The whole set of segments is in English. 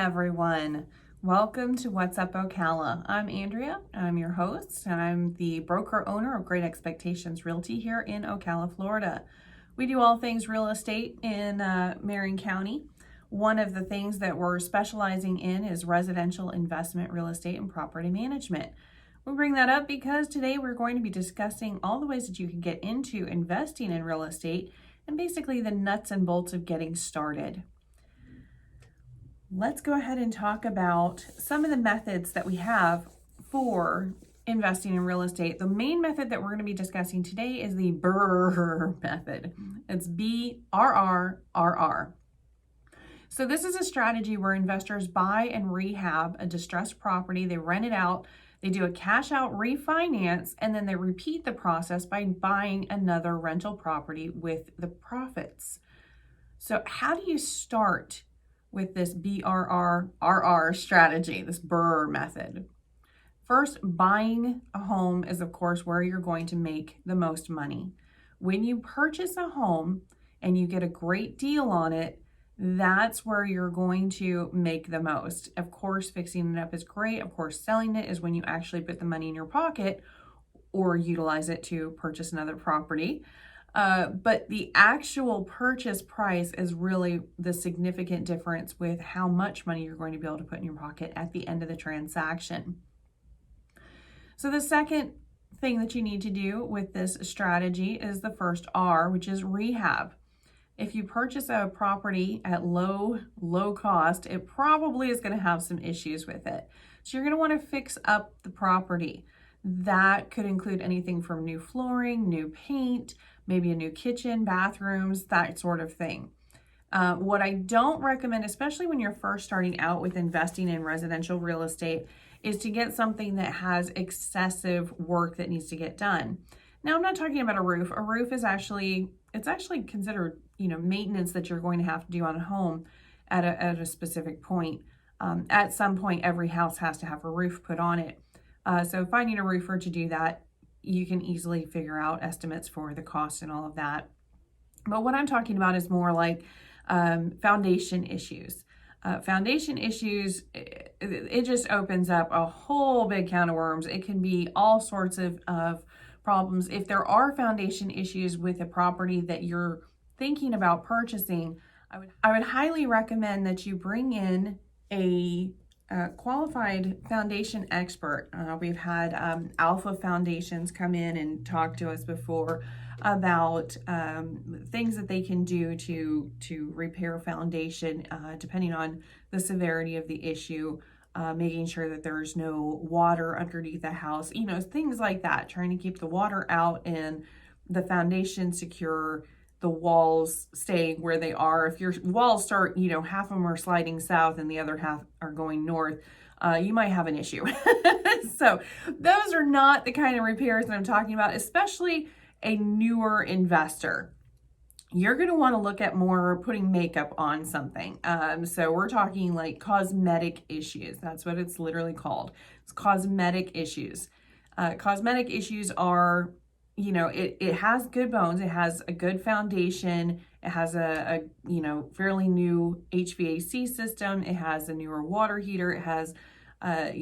everyone. Welcome to What's Up Ocala. I'm Andrea. I'm your host, and I'm the broker owner of Great Expectations Realty here in Ocala, Florida. We do all things real estate in Marion County. One of the things that we're specializing in is residential investment real estate and property management. We bring that up because today we're going to be discussing all the ways that you can get into investing in real estate and basically the nuts and bolts of getting started. Let's go ahead and talk about some of the methods that we have for investing in real estate. The main method that we're going to be discussing today is the BRRRR method. It's BRRRR. So this is a strategy where investors buy and rehab a distressed property. They rent it out, they do a cash out refinance, and then they repeat the process by buying another rental property with the profits. So how do you start with this BRRRR strategy, this BRRRR method? First, buying a home is, of course, where you're going to make the most money. When you purchase a home and you get a great deal on it, that's where you're going to make the most. Of course, fixing it up is great. Of course, selling it is when you actually put the money in your pocket or utilize it to purchase another property. But the actual purchase price is really the significant difference with how much money you're going to be able to put in your pocket at the end of the transaction. So the second thing that you need to do with this strategy is the first R, which is rehab. If you purchase a property at low cost, it probably is going to have some issues with it. So you're going to want to fix up the property. That could include anything from new flooring, new paint, maybe a new kitchen, bathrooms, that sort of thing. What I don't recommend, especially when you're first starting out with investing in residential real estate, is to get something that has excessive work that needs to get done. Now, I'm not talking about a roof. A roof is actually considered, maintenance that you're going to have to do on a home at a specific point. At some point, every house has to have a roof put on it. So finding a roofer to do that, you can easily figure out estimates for the cost and all of that. But what I'm talking about is more like foundation issues. Foundation issues, it just opens up a whole big can of worms. It can be all sorts of problems. If there are foundation issues with a property that you're thinking about purchasing, I would highly recommend that you bring in a qualified foundation expert. We've had Alpha Foundations come in and talk to us before about things that they can do to repair foundation depending on the severity of the issue, making sure that there's no water underneath the house, things like that, trying to keep the water out and the foundation secure, the walls stay where they are. If your walls start, half of them are sliding south and the other half are going north, you might have an issue. So those are not the kind of repairs that I'm talking about, especially a newer investor. You're going to want to look at more putting makeup on something. So we're talking like cosmetic issues. That's what it's literally called. It's cosmetic issues. Cosmetic issues are, it has good bones. It has a good foundation. It has a fairly new HVAC system. It has a newer water heater. It has, a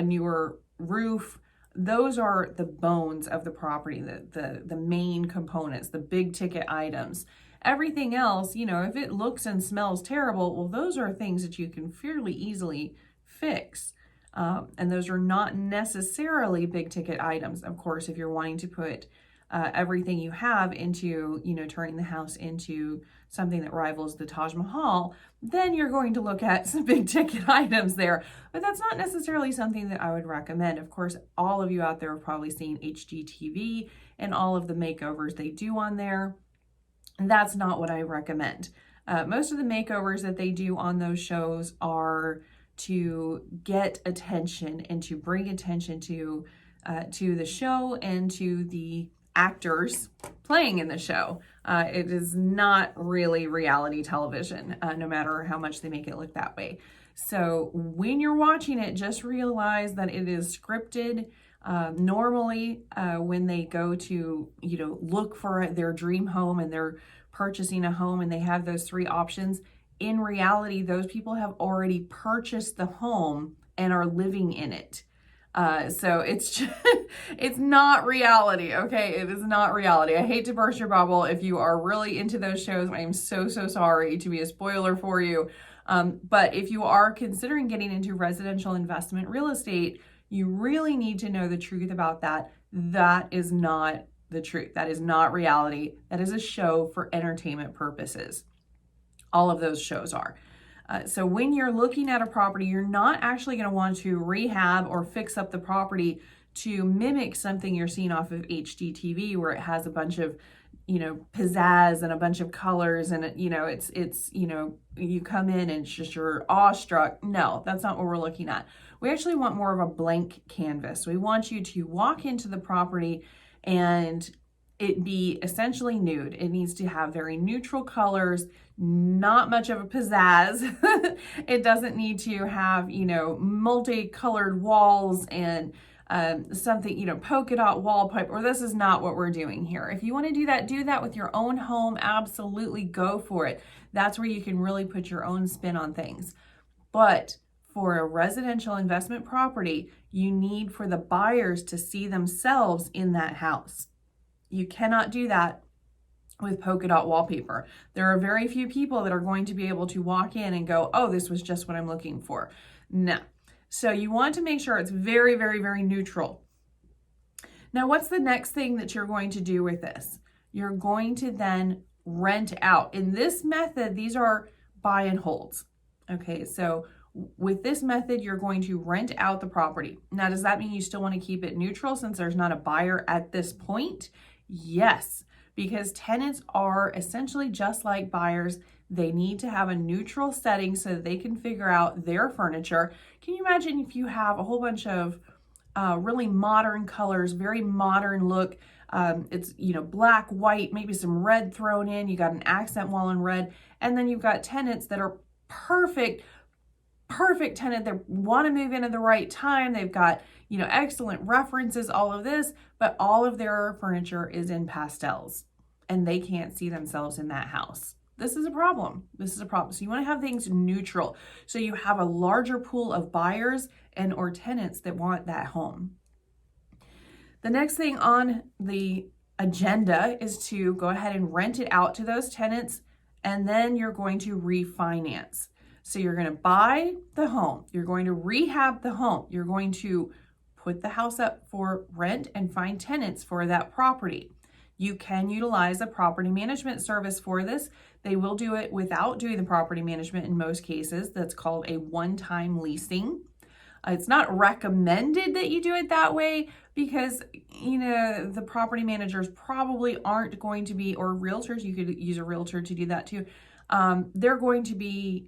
newer roof. Those are the bones of the property, the main components, the big ticket items. Everything else, if it looks and smells terrible, well, those are things that you can fairly easily fix. And those are not necessarily big ticket items. Of course, if you're wanting to put everything you have into, turning the house into something that rivals the Taj Mahal, then you're going to look at some big ticket items there. But that's not necessarily something that I would recommend. Of course, all of you out there have probably seen HGTV and all of the makeovers they do on there. And that's not what I recommend. Most of the makeovers that they do on those shows are to get attention and to bring attention to the show and to the actors playing in the show. It is not really reality television, no matter how much they make it look that way. So when you're watching it, just realize that it is scripted. Normally, when they go to, look for their dream home and they're purchasing a home and they have those three options, in reality, those people have already purchased the home and are living in it. So it's just, it's not reality, okay? It is not reality. I hate to burst your bubble. If you are really into those shows, I am so sorry to be a spoiler for you. But if you are considering getting into residential investment real estate, you really need to know the truth about that. That is not the truth. That is not reality. That is a show for entertainment purposes. All of those shows are. So when you're looking at a property, you're not actually going to want to rehab or fix up the property to mimic something you're seeing off of HGTV, where it has a bunch of, pizzazz and a bunch of colors, and it's you come in and it's just you're awestruck. No, that's not what we're looking at. We actually want more of a blank canvas. We want you to walk into the property and it be essentially nude. It needs to have very neutral colors, not much of a pizzazz. It doesn't need to have, multicolored walls and something, polka dot wallpaper. This is not what we're doing here. If you want to do that with your own home. Absolutely go for it. That's where you can really put your own spin on things. But for a residential investment property, you need for the buyers to see themselves in that house. You cannot do that with polka dot wallpaper. There are very few people that are going to be able to walk in and go, oh, this was just what I'm looking for. No. So you want to make sure it's very, very, very neutral. Now, what's the next thing that you're going to do with this? You're going to then rent out. In this method, these are buy and holds. Okay, so with this method, you're going to rent out the property. Now, does that mean you still want to keep it neutral since there's not a buyer at this point? Yes, because tenants are essentially just like buyers. They need to have a neutral setting so that they can figure out their furniture. Can you imagine if you have a whole bunch of really modern colors, very modern look? It's, black, white, maybe some red thrown in. You got an accent wall in red. And then you've got tenants that are perfect tenant. They want to move in at the right time. They've got, excellent references, all of this, but all of their furniture is in pastels and they can't see themselves in that house. This is a problem. So you want to have things neutral. So you have a larger pool of buyers and or tenants that want that home. The next thing on the agenda is to go ahead and rent it out to those tenants, and then you're going to refinance. So you're going to buy the home, you're going to rehab the home, you're going to put the house up for rent and find tenants for that property. You can utilize a property management service for this. They will do it without doing the property management in most cases. That's called a one-time leasing. It's not recommended that you do it that way because, the property managers probably aren't going to be, or realtors, you could use a realtor to do that too. They're going to be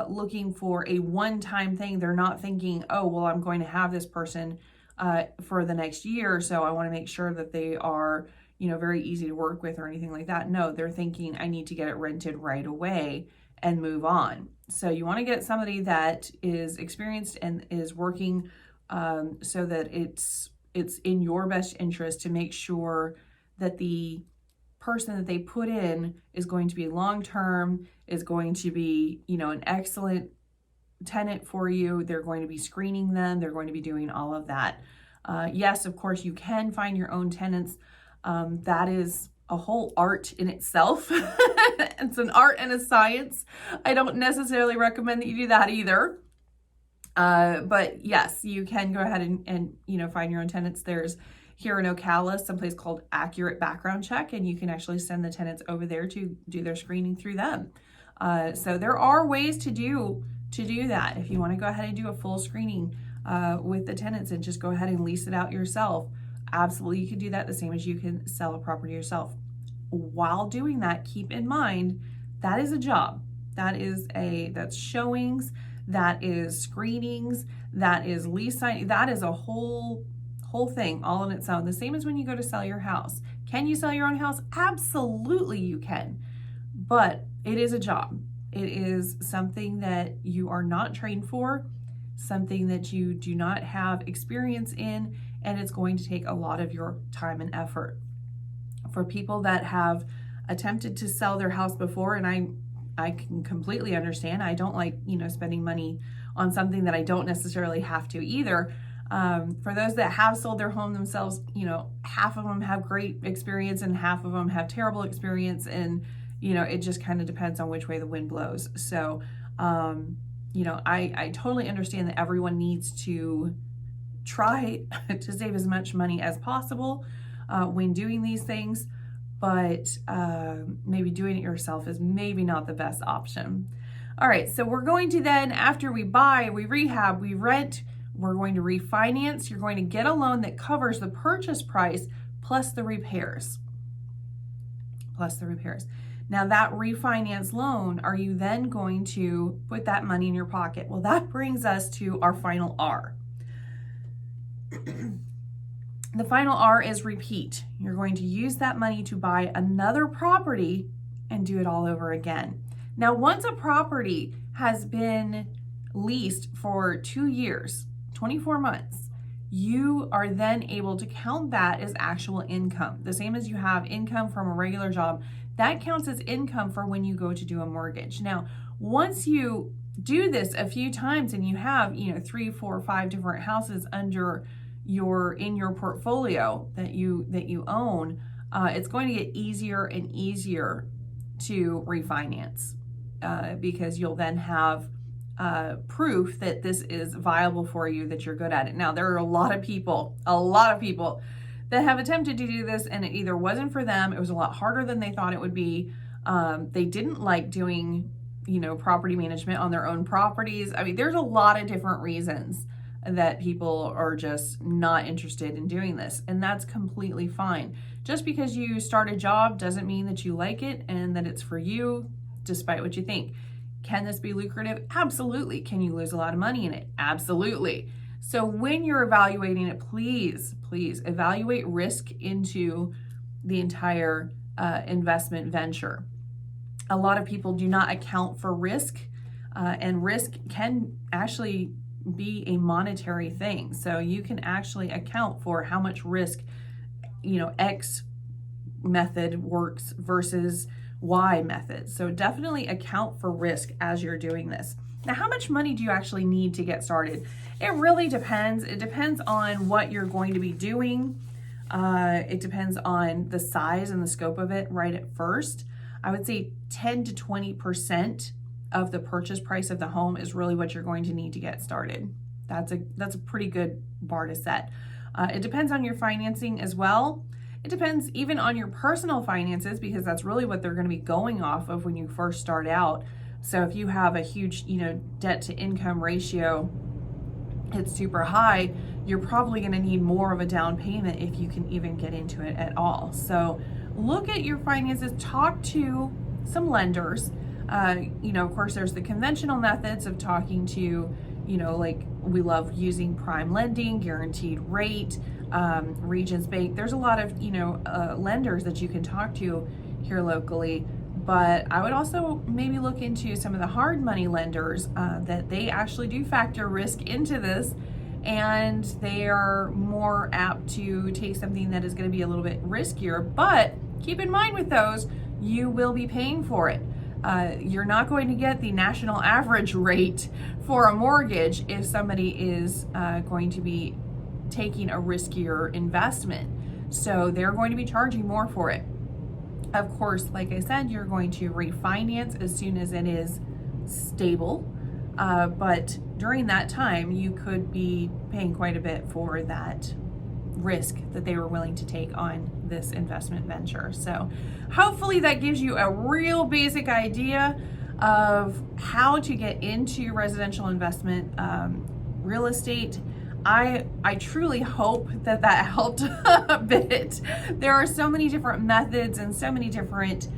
looking for a one-time thing. They're not thinking, oh, well, I'm going to have this person for the next year, so I want to make sure that they are, very easy to work with or anything like that. No, they're thinking, I need to get it rented right away and move on. So you want to get somebody that is experienced and is working so that it's in your best interest to make sure that the person that they put in is going to be long-term, is going to be, an excellent tenant for you. They're going to be screening them. They're going to be doing all of that. Yes, of course, you can find your own tenants. That is a whole art in itself. It's an art and a science. I don't necessarily recommend that you do that either. But yes, you can go ahead and find your own tenants. There's here in Ocala, someplace called Accurate Background Check, and you can actually send the tenants over there to do their screening through them. So there are ways to do that. If you want to go ahead and do a full screening with the tenants and just go ahead and lease it out yourself, absolutely you can do that the same as you can sell a property yourself. While doing that, keep in mind that is a job. That's showings, that is screenings, that is lease signing, that is a whole thing all on its own. The same as when you go to sell your house. Can you sell your own house? Absolutely you can. But it is a job. It is something that you are not trained for, something that you do not have experience in, and it's going to take a lot of your time and effort. For people that have attempted to sell their house before, and I can completely understand. I don't like, spending money on something that I don't necessarily have to either. For those that have sold their home themselves, half of them have great experience and half of them have terrible experience. And, it just kind of depends on which way the wind blows. So, I totally understand that everyone needs to try to save as much money as possible when doing these things, but maybe doing it yourself is maybe not the best option. All right, so we're going to then, after we buy, we rehab, we rent, we're going to refinance. You're going to get a loan that covers the purchase price plus the repairs. Now that refinance loan, are you then going to put that money in your pocket? Well, that brings us to our final R. The final R is repeat. You're going to use that money to buy another property and do it all over again. Now, once a property has been leased for 2 years, 24 months, you are then able to count that as actual income. The same as you have income from a regular job, that counts as income for when you go to do a mortgage. Now, once you do this a few times and you have, 3, 4, 5 different houses in your portfolio that you own, it's going to get easier and easier to refinance because you'll then have proof that this is viable for you, that you're good at it. Now, there are a lot of people that have attempted to do this and it either wasn't for them, it was a lot harder than they thought it would be. They didn't like doing, property management on their own properties. I mean, there's a lot of different reasons that people are just not interested in doing this, and that's completely fine. Just because you start a job doesn't mean that you like it and that it's for you, despite what you think. Can this be lucrative? Absolutely. Can you lose a lot of money in it? Absolutely. So when you're evaluating it, please evaluate risk into the entire investment venture. A lot of people do not account for risk, and risk can actually be a monetary thing. So you can actually account for how much risk, X method works versus Y method. So definitely account for risk as you're doing this. Now, how much money do you actually need to get started? It really depends. It depends on what you're going to be doing. It depends on the size and the scope of it right at first. I would say 10 to 20% of the purchase price of the home is really what you're going to need to get started. That's a pretty good bar to set. It depends on your financing as well. It depends even on your personal finances, because that's really what they're going to be going off of when you first start out. So if you have a huge, debt to income ratio, it's super high, you're probably going to need more of a down payment if you can even get into it at all. So look at your finances, talk to some lenders. Of course, there's the conventional methods of talking to, like we love using prime lending, guaranteed rate, Regions Bank. There's a lot of, lenders that you can talk to here locally. But I would also maybe look into some of the hard money lenders that they actually do factor risk into this, and they are more apt to take something that is going to be a little bit riskier. But keep in mind with those, you will be paying for it. You're not going to get the national average rate for a mortgage if somebody is going to be taking a riskier investment. So they're going to be charging more for it. Of course, like I said, you're going to refinance as soon as it is stable. But during that time, you could be paying quite a bit for that risk that they were willing to take on this investment venture. So hopefully that gives you a real basic idea of how to get into residential investment real estate. I truly hope that helped a bit. There are so many different methods and so many different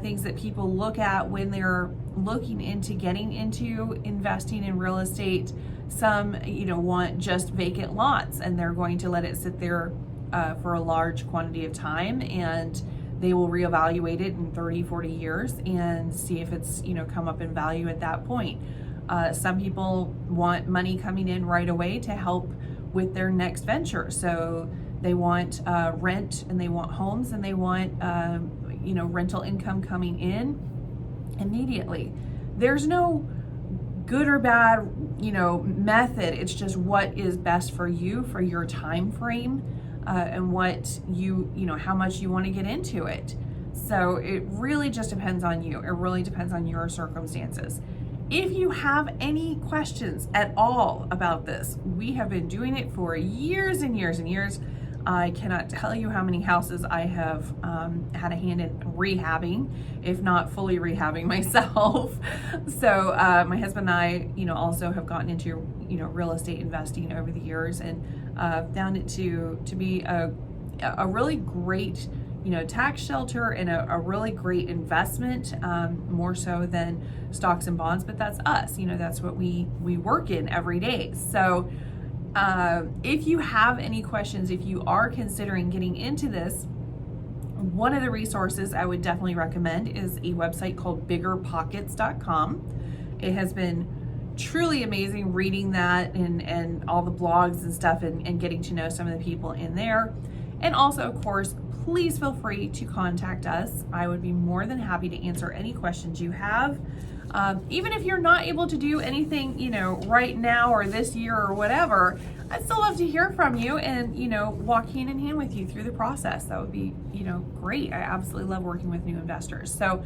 things that people look at when they're looking into getting into investing in real estate. Some, want just vacant lots, and they're going to let it sit there for a large quantity of time, and they will reevaluate it in 30, 40 years and see if it's, come up in value at that point. Some people want money coming in right away to help with their next venture. So they want rent, and they want homes, and they want, rental income coming in. immediately. There's no good or bad, method. It's just what is best for you, for your time frame, and what how much you want to get into it. So it really just depends on you. It really depends on your circumstances. If you have any questions at all about this, we have been doing it for years and years and years. I cannot tell you how many houses I have had a hand in rehabbing, if not fully rehabbing myself. So my husband and I, also have gotten into, real estate investing over the years, and found it to be a really great, tax shelter and a really great investment, more so than stocks and bonds. But that's us, that's what we work in every day. So if you have any questions, if you are considering getting into this, one of the resources I would definitely recommend is a website called biggerpockets.com. It has been truly amazing reading that and all the blogs and stuff, and getting to know some of the people in there. And also, of course, please feel free to contact us. I would be more than happy to answer any questions you have. Even if you're not able to do anything, right now or this year or whatever, I'd still love to hear from you and, walk hand in hand with you through the process. That would be, great. I absolutely love working with new investors. So,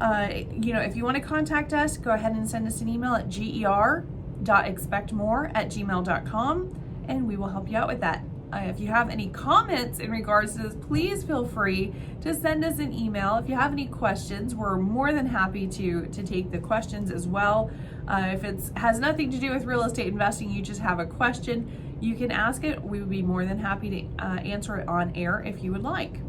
if you want to contact us, go ahead and send us an email at GER.ExpectMore@gmail.com, and we will help you out with that. If you have any comments in regards to this, please feel free to send us an email. If you have any questions, we're more than happy to take the questions as well. If it has nothing to do with real estate investing, you just have a question, you can ask it. We would be more than happy to answer it on air if you would like.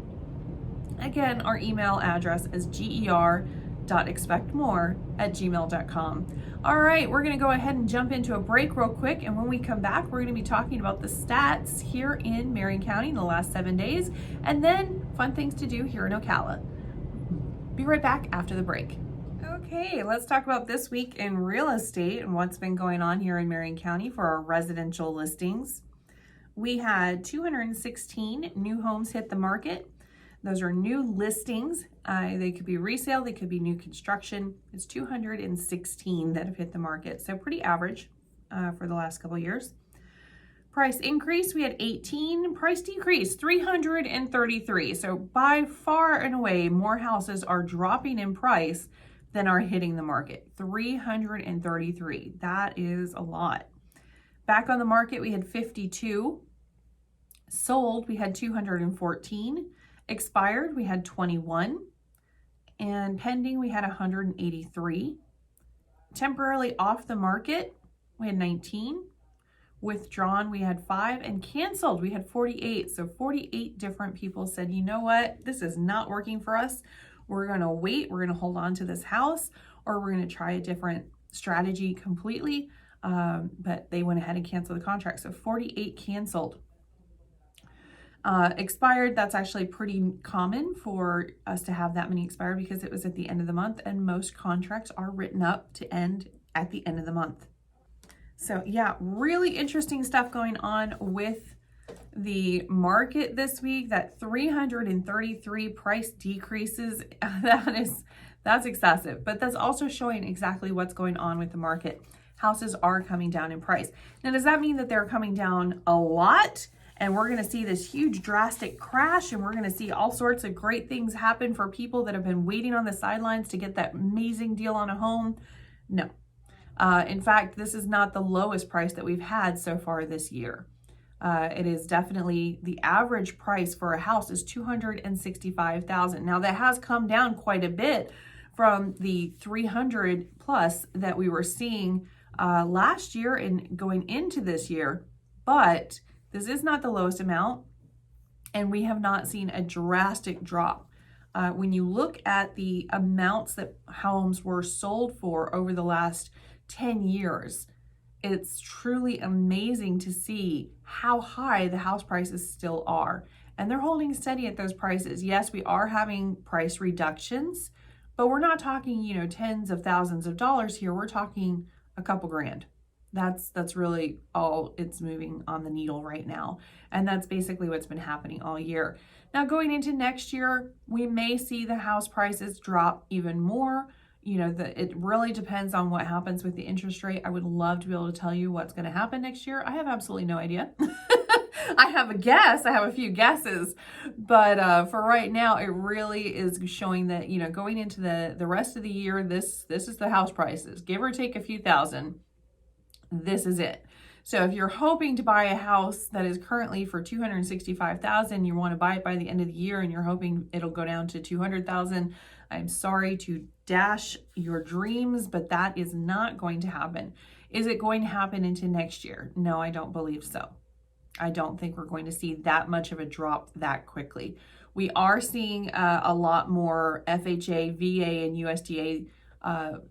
Again, our email address is GER.ExpectMore@gmail.com. All right, we're going to go ahead and jump into a break real quick, and when we come back, we're going to be talking about the stats here in Marion County in the last 7 days, and then fun things to do here in Ocala. Be right back after the break. Okay, let's talk about this week in real estate and what's been going on here in Marion County for our residential listings. We had 216 new homes hit the market. Those are new listings. They could be resale, they could be new construction. It's 216 that have hit the market, so pretty average for the last couple of years. Price increase, we had 18. Price decrease, 333. So by far and away, more houses are dropping in price than are hitting the market. 333. That is a lot. Back on the market, we had 52. Sold, we had 214. Expired, we had 21. And pending, we had 183. Temporarily off the market, we had 19. Withdrawn, we had 5. And canceled, we had 48. So 48 different people said, you know what, this is not working for us. We're going to wait. We're going to hold on to this house, or we're going to try a different strategy completely. But they went ahead and canceled the contract. So 48 canceled. Expired, that's actually pretty common for us to have that many expired because it was at the end of the month, and most contracts are written up to end at the end of the month. So yeah, really interesting stuff going on with the market this week. That 333 price decreases, that's excessive, but that's also showing exactly what's going on with the market. Houses are coming down in price. Now, does that mean that they're coming down a lot? And we're going to see this huge drastic crash, and we're going to see all sorts of great things happen for people that have been waiting on the sidelines to get that amazing deal on a home? No. In fact, this is not the lowest price that we've had so far this year. It is definitely, the average price for a house is $265,000. Now, that has come down quite a bit from the 300 plus that we were seeing last year and going into this year, but this is not the lowest amount, and we have not seen a drastic drop. When you look at the amounts that homes were sold for over the last 10 years, it's truly amazing to see how high the house prices still are. And they're holding steady at those prices. Yes, we are having price reductions, but we're not talking, tens of thousands of dollars here. We're talking a couple grand. That's really all it's moving on the needle right now. And that's basically what's been happening all year. Now, going into next year, we may see the house prices drop even more. it really depends on what happens with the interest rate. I would love to be able to tell you what's going to happen next year. I have absolutely no idea. I have a guess. I have a few guesses, but for right now, it really is showing that, going into the rest of the year, this is the house prices, give or take a few thousand. This is it. So if you're hoping to buy a house that is currently for $265,000, you want to buy it by the end of the year, and you're hoping it'll go down to $200,000, I'm sorry to dash your dreams, but that is not going to happen. Is it going to happen into next year? No, I don't believe so. I don't think we're going to see that much of a drop that quickly. We are seeing a lot more FHA, VA, and USDA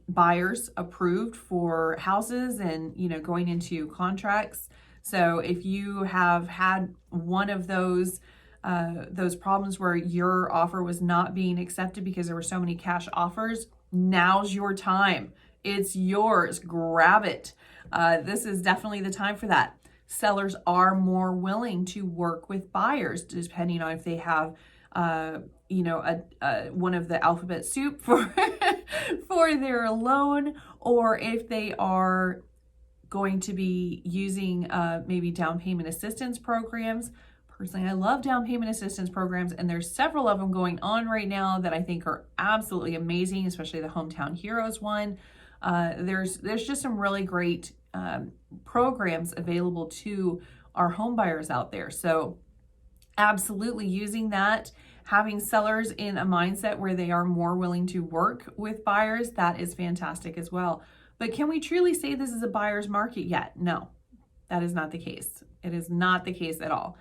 buyers approved for houses and, going into contracts. So if you have had one of those problems where your offer was not being accepted because there were so many cash offers, now's your time. It's yours. Grab it. This is definitely the time for that. Sellers are more willing to work with buyers depending on if they have one of the alphabet soup for for their loan, or if they are going to be using maybe down payment assistance programs. Personally, I love down payment assistance programs, and there's several of them going on right now that I think are absolutely amazing, especially the Hometown Heroes one. There's just some really great programs available to our home buyers out there. So absolutely using that, having sellers in a mindset where they are more willing to work with buyers, that is fantastic as well. But can we truly say this is a buyer's market yet? No, that is not the case. It is not the case at all.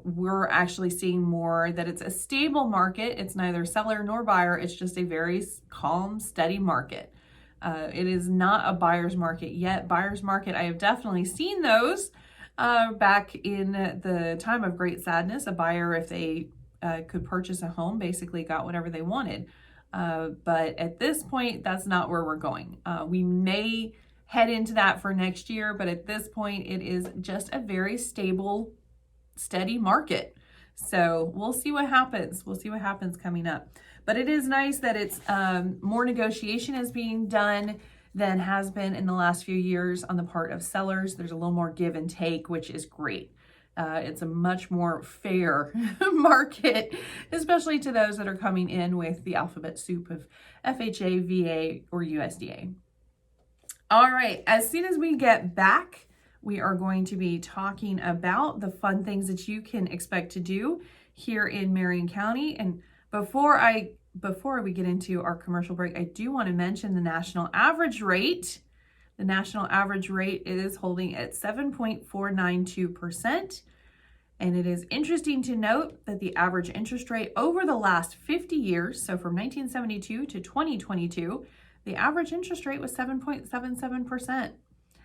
We're actually seeing more that it's a stable market. It's neither seller nor buyer. It's just a very calm, steady market. It is not a buyer's market yet. Buyer's market, I have definitely seen those back in the time of great sadness. A buyer, if they could purchase a home, basically got whatever they wanted. But at this point, that's not where we're going. We may head into that for next year, but at this point, it is just a very stable, steady market. So we'll see what happens. We'll see what happens coming up. But it is nice that it's more negotiation is being done than has been in the last few years on the part of sellers. There's a little more give and take, which is great. It's a much more fair market, especially to those that are coming in with the alphabet soup of FHA, VA, or USDA. All right, as soon as we get back, we are going to be talking about the fun things that you can expect to do here in Marion County. And before we get into our commercial break, I do want to mention the national average rate. The national average rate is holding at 7.492%. And it is interesting to note that the average interest rate over the last 50 years, so from 1972 to 2022, the average interest rate was 7.77%.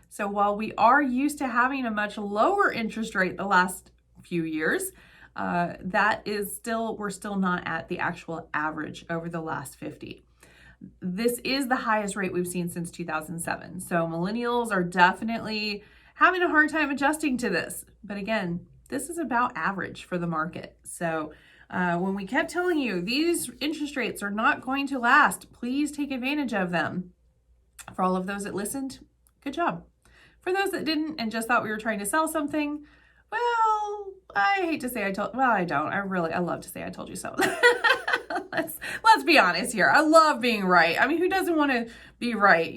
So while we are used to having a much lower interest rate the last few years, we're still not at the actual average over the last 50. This is the highest rate we've seen since 2007. So millennials are definitely having a hard time adjusting to this. But again, this is about average for the market. So when we kept telling you these interest rates are not going to last, please take advantage of them. For all of those that listened, good job. For those that didn't and just thought we were trying to sell something, well, I hate to say I don't. I love to say I told you so. Let's be honest here. I love being right. I mean, who doesn't want to be right,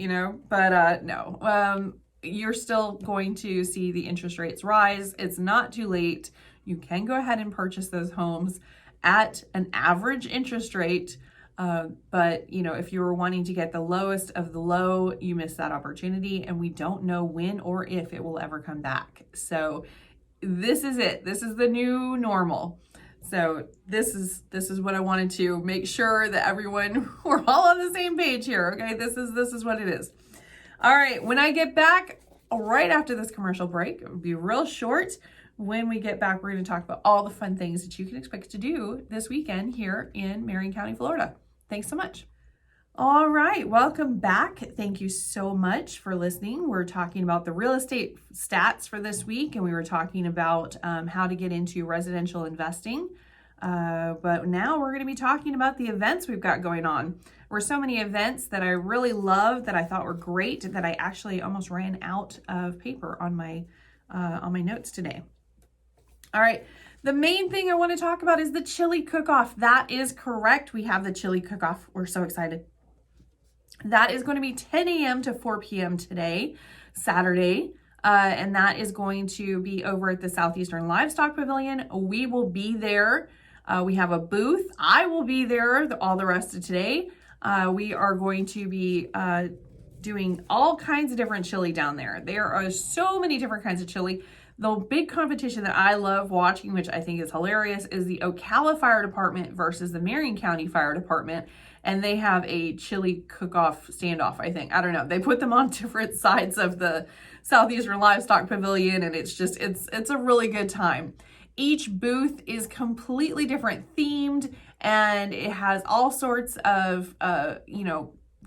But no, you're still going to see the interest rates rise. It's not too late. You can go ahead and purchase those homes at an average interest rate. But if you were wanting to get the lowest of the low, you missed that opportunity, and we don't know when or if it will ever come back. So this is it. This is the new normal. So this is what I wanted to make sure that we're all on the same page here. Okay. This is what it is. All right. When I get back right after this commercial break, it'll be real short. When we get back, we're going to talk about all the fun things that you can expect to do this weekend here in Marion County, Florida. Thanks so much. All right, welcome back. Thank you so much for listening. We're talking about the real estate stats for this week, and we were talking about how to get into residential investing. But now we're going to be talking about the events we've got going on. were so many events that I really loved that I thought were great that I actually almost ran out of paper on my notes today. All right. The main thing I want to talk about is the chili cook-off. That is correct. We have the chili cook-off. We're so excited. That is going to be 10 a.m. to 4 p.m. today, Saturday. And that is going to be over at the Southeastern Livestock Pavilion. We will be there. We have a booth. I will be there all the rest of today. We are going to be doing all kinds of different chili down there. There are so many different kinds of chili. The big competition that I love watching, which I think is hilarious, is the Ocala Fire Department versus the Marion County Fire Department. And they have a chili cook-off standoff, I think. I don't know. They put them on different sides of the Southeastern Livestock Pavilion, and it's a really good time. Each booth is completely different themed, and it has all sorts of,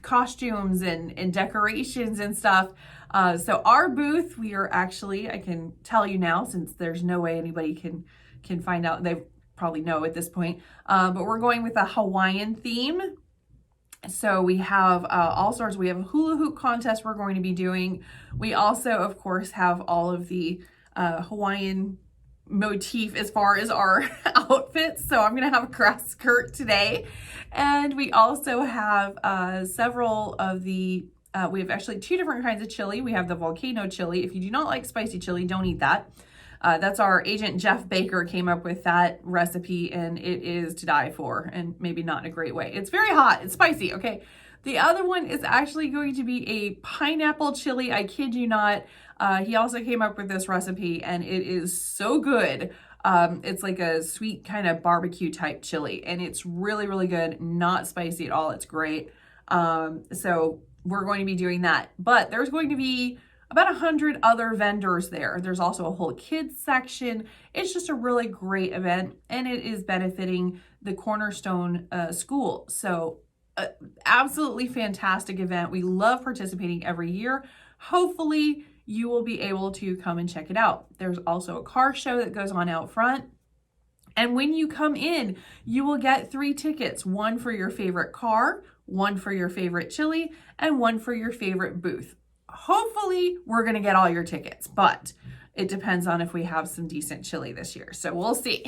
costumes and decorations and stuff. So our booth, we are actually, I can tell you now, since there's no way anybody can find out, they probably know at this point, but we're going with a Hawaiian theme. So we have all sorts. We have a hula hoop contest we're going to be doing. We also, of course, have all of the Hawaiian motif as far as our outfits. So I'm going to have a grass skirt today. And we also have several of the, we have actually 2 different kinds of chili. We have the volcano chili. If you do not like spicy chili, don't eat that. That's our agent Jeff Baker came up with that recipe, and it is to die for, and maybe not in a great way. It's very hot. It's spicy. Okay. The other one is actually going to be a pineapple chili. I kid you not. He also came up with this recipe, and it is so good. It's like a sweet kind of barbecue type chili, and it's really, really good. Not spicy at all. It's great. So we're going to be doing that, but there's going to be about 100 other vendors there. There's also a whole kids section. It's just a really great event, and it is benefiting the Cornerstone School. So absolutely fantastic event. We love participating every year. Hopefully you will be able to come and check it out. There's also a car show that goes on out front. And when you come in, you will get 3 tickets, 1 for your favorite car, 1 for your favorite chili, and 1 for your favorite booth. Hopefully we're going to get all your tickets, but it depends on if we have some decent chili this year. So we'll see.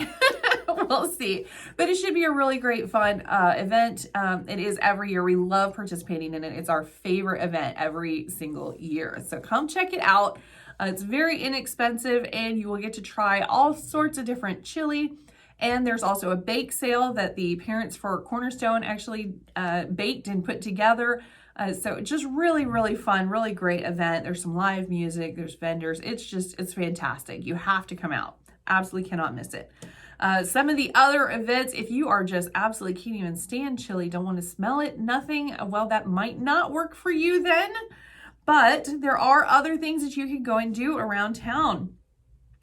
We'll see. But it should be a really great, fun event. It is every year. We love participating in it. It's our favorite event every single year. So come check it out. It's very inexpensive, and you will get to try all sorts of different chili. And there's also a bake sale that the parents for Cornerstone actually baked and put together. So just really, really fun, really great event. There's some live music, there's vendors. It's fantastic. You have to come out. Absolutely cannot miss it. Some of the other events, if you are just absolutely can't even stand chili, don't want to smell it, nothing, well, that might not work for you then. But there are other things that you can go and do around town.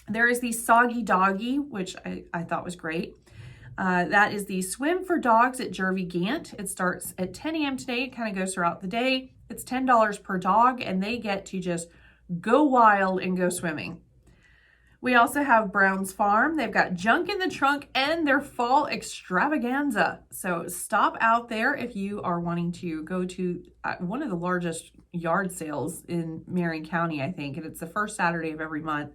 There is the Soggy Doggy, which I thought was great. That is the Swim for Dogs at GER.ExpectMore. It starts at 10 a.m. today. It kind of goes throughout the day. It's $10 per dog, and they get to just go wild and go swimming. We also have Brown's Farm. They've got junk in the trunk and their fall extravaganza. So stop out there if you are wanting to go to one of the largest yard sales in Marion County, I think, and it's the first Saturday of every month.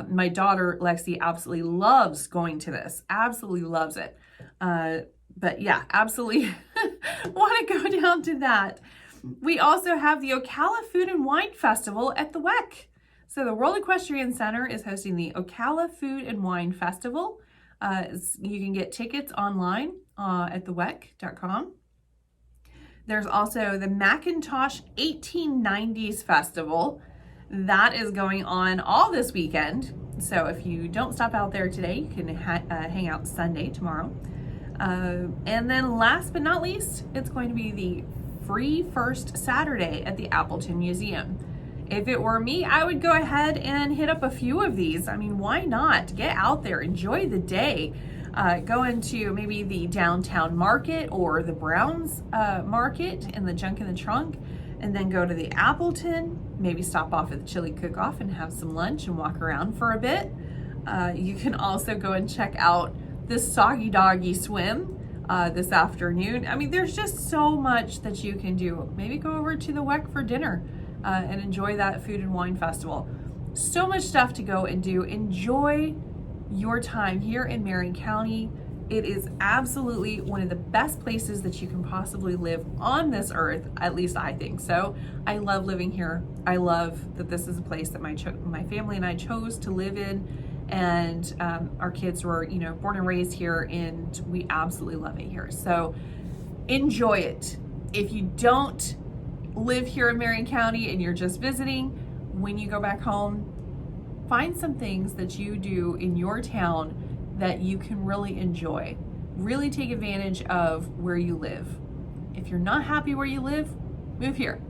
My daughter, Lexi, absolutely loves going to this. Absolutely loves it. But yeah, absolutely want to go down to that. We also have the Ocala Food and Wine Festival at the WEC. So the World Equestrian Center is hosting the Ocala Food and Wine Festival. You can get tickets online at thewec.com. There's also the Macintosh 1890s Festival. That is going on all this weekend. So if you don't stop out there today, you can hang out Sunday, tomorrow. And then last but not least, it's going to be the free first Saturday at the Appleton Museum. If it were me, I would go ahead and hit up a few of these. I mean, why not? Get out there, enjoy the day. Go into maybe the downtown market or the Browns market and the junk in the trunk, and then go to the Appleton, maybe stop off at the chili cook-off and have some lunch and walk around for a bit. You can also go and check out the Soggy Doggy Swim. this afternoon. I mean, there's just so much that you can do. Maybe go over to the WEC for dinner and enjoy that food and wine festival. So much stuff to go and do. Enjoy your time here in Marion County. It is absolutely one of the best places that you can possibly live on this earth, at least I think so. I love living here. I love that this is a place that my family and I chose to live in, and our kids were, born and raised here, and we absolutely love it here. So enjoy it. If you don't live here in Marion County and you're just visiting, when you go back home, find some things that you do in your town that you can really enjoy. Really take advantage of where you live. If you're not happy where you live, move here.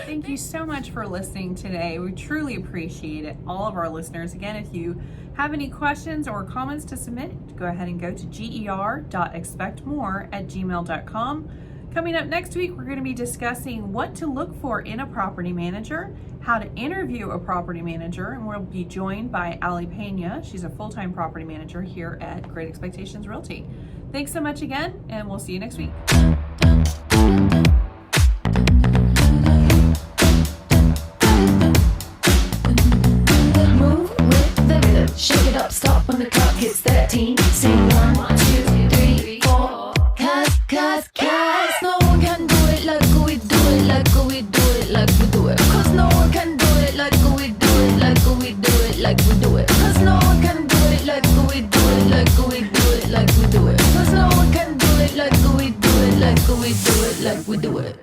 Thank you so much for listening today. We truly appreciate it, all of our listeners. Again, if you have any questions or comments to submit, go ahead and go to GER.ExpectMore@gmail.com. Coming up next week, we're going to be discussing what to look for in a property manager, how to interview a property manager, and we'll be joined by Ali Pena. She's a full-time property manager here at Great Expectations Realty. Thanks so much again, and we'll see you next week. Move with the rhythm, shake it up, stop when the clock hits 13. Sing 1, 2, 3, 4. Cause no one can do it like we do it, like we do it, like we do it. Cause no one can do it like we do it, like we do it, like we do it. Cause no one can do it like we do it, like we do it, like we do it. Cause no one can do it like we do it, like we do it, like we do it.